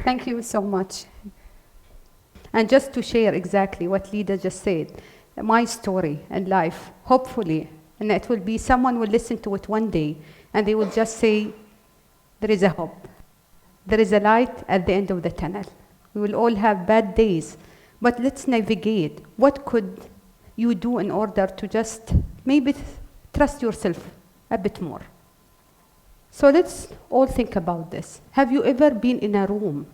Thank you so much. And just to share exactly what Lida just said, my story and life, hopefully, and it will be someone will listen to it one day and they will just say, there is a hope. There is a light at the end of the tunnel. We will all have bad days, but let's navigate. What could you do in order to just maybe trust yourself a bit more? So let's all think about this. Have you ever been in a room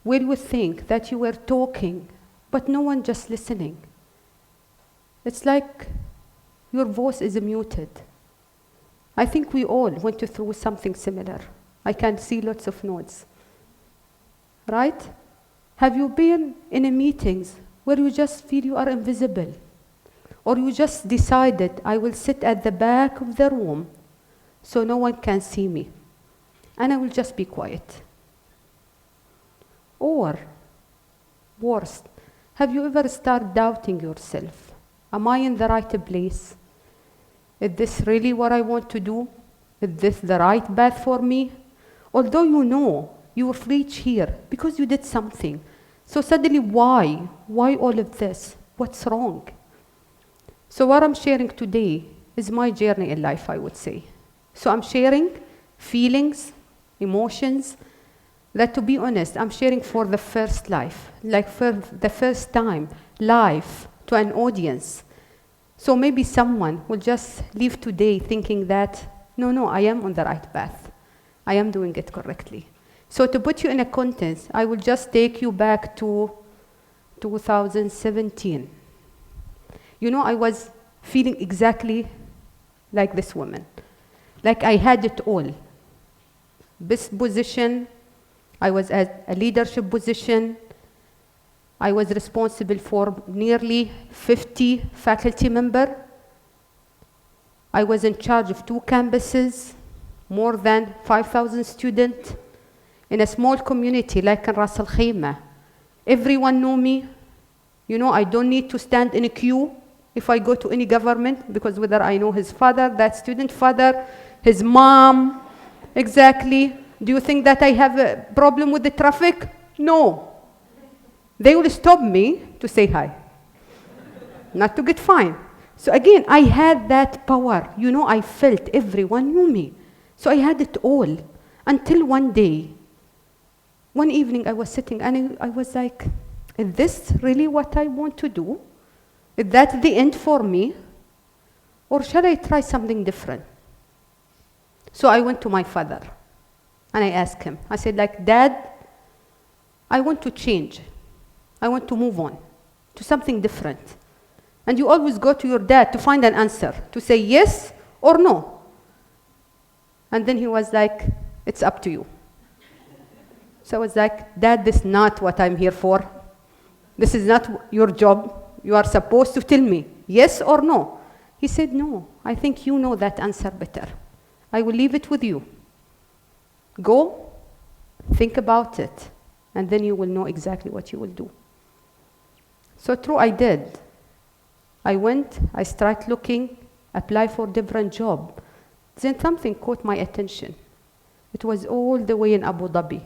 where you think that you were talking, but no one just listening? It's like your voice is muted. I think we all went through something similar. I can see lots of nods. Right? Have you been in a meetings where you just feel you are invisible? Or you just decided, I will sit at the back of the room so no one can see me, and I will just be quiet? Or, worse, have you ever started doubting yourself? Am I in the right place? Is this really what I want to do? Is this the right path for me? Although you know you will reach here because you did something. So suddenly, why? Why all of this? What's wrong? So what I'm sharing today is my journey in life, I would say. So I'm sharing feelings, emotions, that, to be honest, I'm sharing for the first life, like for the first time, live to an audience. So maybe someone will just leave today thinking that, no, I am on the right path. I am doing it correctly. So to put you in a context, I will just take you back to 2017. You know, I was feeling exactly like this woman. Like I had it all. Best position, I was at a leadership position. I was responsible for nearly 50 faculty members. I was in charge of 2 campuses, more than 5,000 students, in a small community like in Ras Al Khaimah. Everyone knew me. You know, I don't need to stand in a queue if I go to any government, because whether I know his father, that student father, his mom, exactly. Do you think that I have a problem with the traffic? No. They will stop me to say hi, not to get fined. So again, I had that power. You know, I felt everyone knew me. So I had it all until one day, one evening I was sitting and I was like, is this really what I want to do? Is that the end for me? Or shall I try something different? So I went to my father and I asked him. I said, like, Dad, I want to change. I want to move on to something different. And you always go to your dad to find an answer, to say yes or no. And then he was like, it's up to you. So I was like, Dad, this is not what I'm here for. This is not your job. You are supposed to tell me yes or no. He said, no, I think you know that answer better. I will leave it with you. Go, think about it, and then you will know exactly what you will do. So true, I did. I went, I started looking, apply for different job. Then something caught my attention. It was all the way in Abu Dhabi.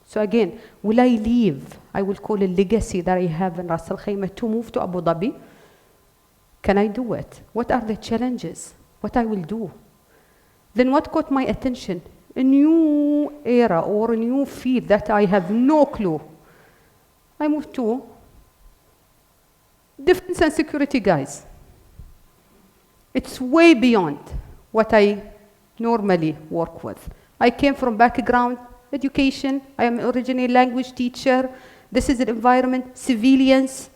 So again, will I leave? I will call a legacy that I have in Ras Al Khaimah to move to Abu Dhabi. Can I do it? What are the challenges? What I will do? Then what caught my attention? A new era or a new field that I have no clue. I moved to defense and security, guys. It's way beyond what I normally work with. I came from background education. I am originally a language teacher. This is an environment, civilians.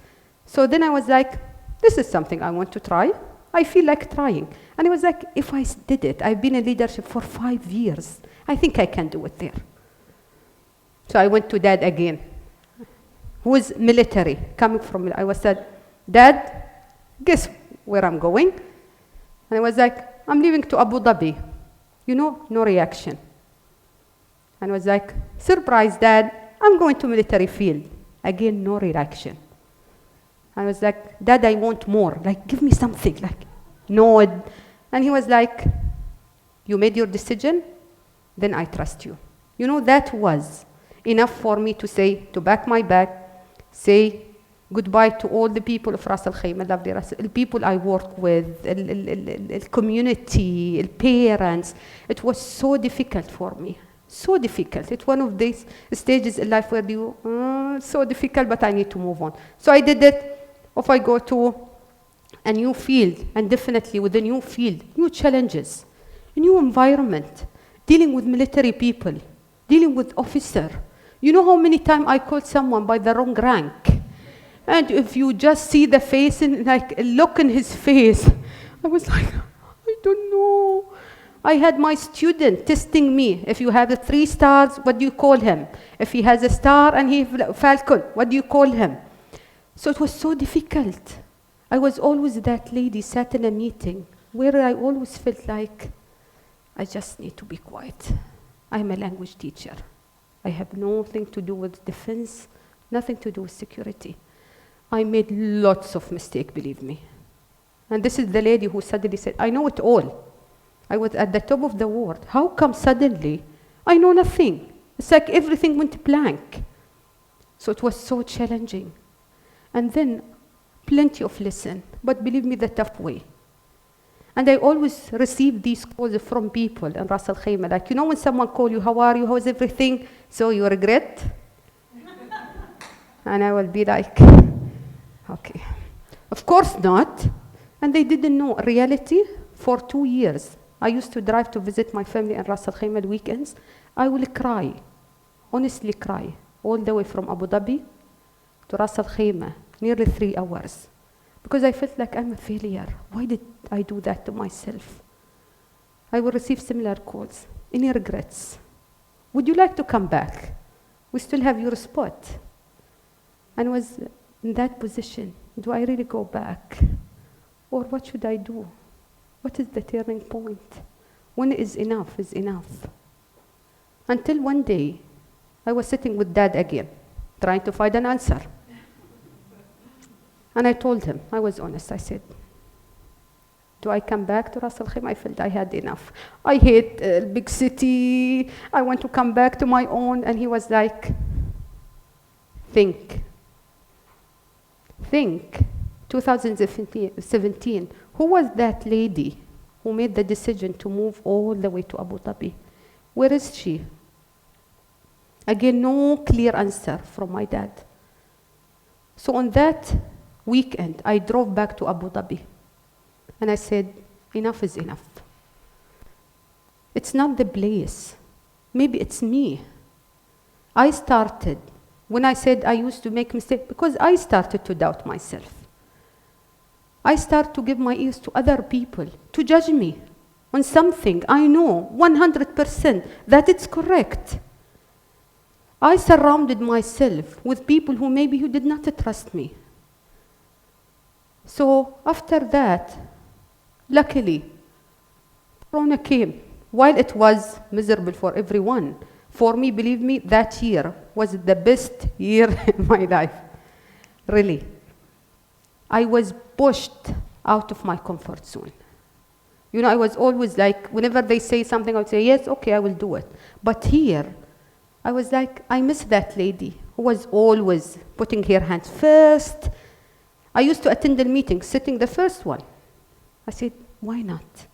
So then I was like, this is something I want to try. I feel like trying. And I was like, if I did it, I've been in leadership for 5 years. I think I can do it there. So I went to Dad again, who is military, coming from, I was said, Dad, guess where I'm going? And I was like, I'm leaving to Abu Dhabi. You know, no reaction. And I was like, surprise, Dad, I'm going to military field. Again, no reaction. I was like, Dad, I want more. Like, give me something. Like, nod. And he was like, you made your decision? Then I trust you. You know, that was enough for me to say, to back my back, say goodbye to all the people of Ras Al Khaimah, lovely the people I work with, the community, the parents. It was so difficult for me. So difficult. It's one of these stages in life where you, so difficult, but I need to move on. So I did it. If I go to a new field, and definitely with a new field, new challenges, a new environment, dealing with military people, dealing with officer. You know how many times I called someone by the wrong rank? And if you just see the face, and like a look in his face, I was like, I don't know. I had my student testing me. If you have the 3 stars, what do you call him? If he has a star and he falcon, what do you call him? So it was so difficult. I was always that lady sat in a meeting where I always felt like I just need to be quiet. I'm a language teacher. I have nothing to do with defense, nothing to do with security. I made lots of mistakes, believe me. And this is the lady who suddenly said, I know it all. I was at the top of the world. How come suddenly I know nothing? It's like everything went blank. So it was so challenging. And then plenty of lesson, but believe me, the tough way. And I always receive these calls from people in Ras Al Khaimah, like, you know when someone calls you, how are you, how's everything? So you regret? And I will be like, okay. Of course not. And they didn't know reality. For 2 years, I used to drive to visit my family in Ras Al Khaimah weekends. I will cry, honestly cry, all the way from Abu Dhabi to Ras Al Khaimah, nearly 3 hours. Because I felt like I'm a failure. Why did I do that to myself? I will receive similar calls. Any regrets? Would you like to come back? We still have your spot. And I was in that position. Do I really go back? Or what should I do? What is the turning point? When is enough is enough? Until one day, I was sitting with Dad again, trying to find an answer. And I told him, I was honest, I said, do I come back to Ras Al Khaimah? I felt I had enough. I hate big city. I want to come back to my own. And he was like, think. 2017, who was that lady who made the decision to move all the way to Abu Dhabi? Where is she? Again, no clear answer from my dad. So on that weekend, I drove back to Abu Dhabi. And I said, enough is enough. It's not the place. Maybe it's me. I started, when I said I used to make mistakes, because I started to doubt myself. I start to give my ears to other people to judge me on something I know 100% that it's correct. I surrounded myself with people who maybe who did not trust me. So after that, luckily, Corona came. While it was miserable for everyone, for me, believe me, that year was the best year in my life. Really. I was pushed out of my comfort zone. You know, I was always like, whenever they say something, I would say, yes, okay, I will do it. But here, I was like, I miss that lady who was always putting her hands first. I used to attend the meeting, sitting the first one. I said, why not?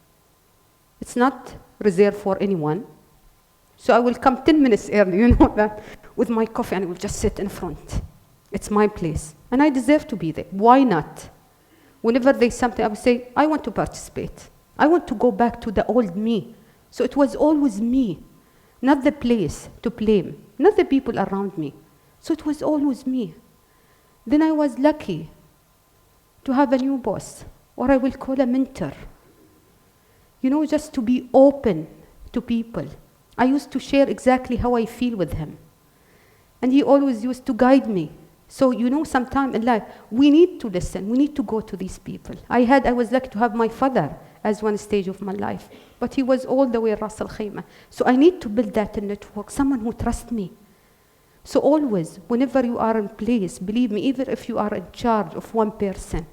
It's not reserved for anyone. So I will come 10 minutes early, you know that, with my coffee, and I will just sit in front. It's my place. And I deserve to be there. Why not? Whenever there's something, I would say, I want to participate. I want to go back to the old me. So it was always me, not the place to blame, not the people around me. So it was always me. Then I was lucky to have a new boss, or I will call a mentor. You know, just to be open to people. I used to share exactly how I feel with him. And he always used to guide me. So, you know, sometime in life, we need to listen. We need to go to these people. I was lucky to have my father as one stage of my life. But he was all the way in Ras Al Khaimah. So I need to build that network, someone who trusts me. So always, whenever you are in place, believe me, even if you are in charge of one person,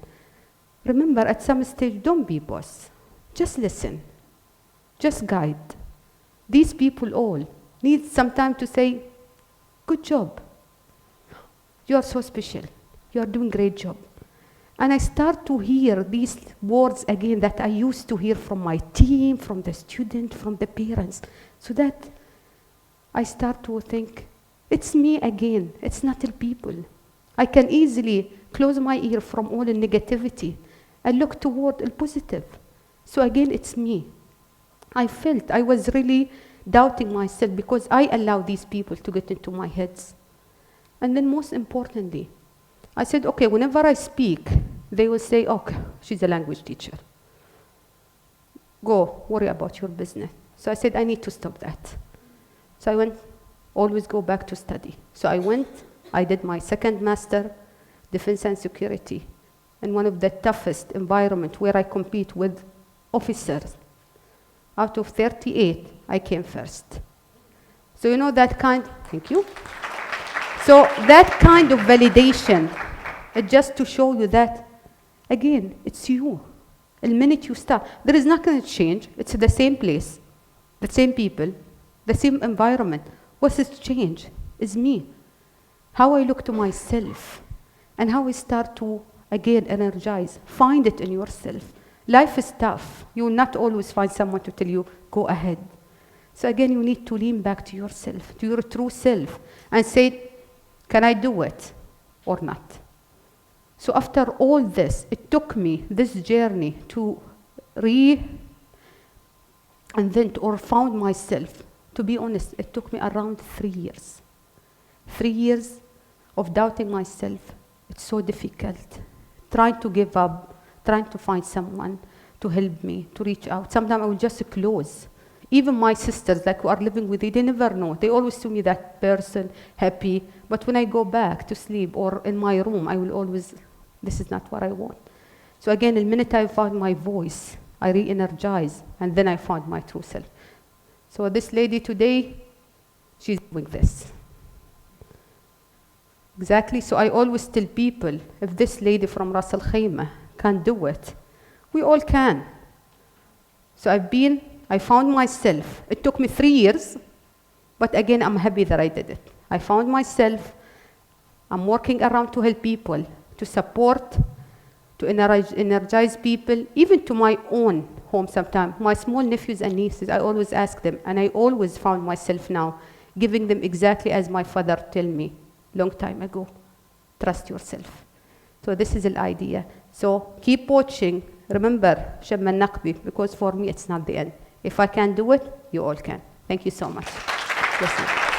remember at some stage, don't be boss. Just listen. Just guide. These people all need some time to say, Good job. You are so special. You are doing a great job. And I start to hear these words again that I used to hear from my team, from the student, from the parents. So that I start to think, it's me again, it's not the people. I can easily close my ear from all the negativity and look toward the positive. So again, it's me. I felt I was really doubting myself because I allowed these people to get into my heads. And then most importantly, I said, okay, whenever I speak, they will say, okay, she's a language teacher. Go, worry about your business. So I said, I need to stop that. So I went, always go back to study. So I went, I did my second master, defense and security, in one of the toughest environments where I compete with officers. Out of 38, I came first. So you know that kind, thank you. So that kind of validation, just to show you that, again, it's you. The minute you start, there is not going to change. It's the same place, the same people, the same environment. What's it change? It's me. How I look to myself and how I start to, again, energize. Find it in yourself. Life is tough. You will not always find someone to tell you, go ahead. So again, you need to lean back to yourself, to your true self, and say, can I do it or not? So after all this, it took me this journey to reinvent or found myself. To be honest, it took me around 3 years. 3 years of doubting myself. It's so difficult. Trying to give up, trying to find someone to help me, to reach out. Sometimes I will just close. Even my sisters, like who are living with me, they never know. They always see me that person, happy. But when I go back to sleep or in my room, I will always, this is not what I want. So again, the minute I found my voice, I re-energize, and then I found my true self. So this lady today, she's doing this. Exactly, so I always tell people, if this lady from Ras Al Khaimah can do it, we all can. So I found myself. It took me 3 years, but again, I'm happy that I did it. I found myself. I'm working around to help people, to support, to energize people, even to my own home sometimes. My small nephews and nieces, I always ask them, and I always found myself now giving them exactly as my father told me long time ago. Trust yourself. So this is the idea. So keep watching. Remember, Shamma Naqbi, because for me it's not the end. If I can do it, you all can. Thank you so much. Listen.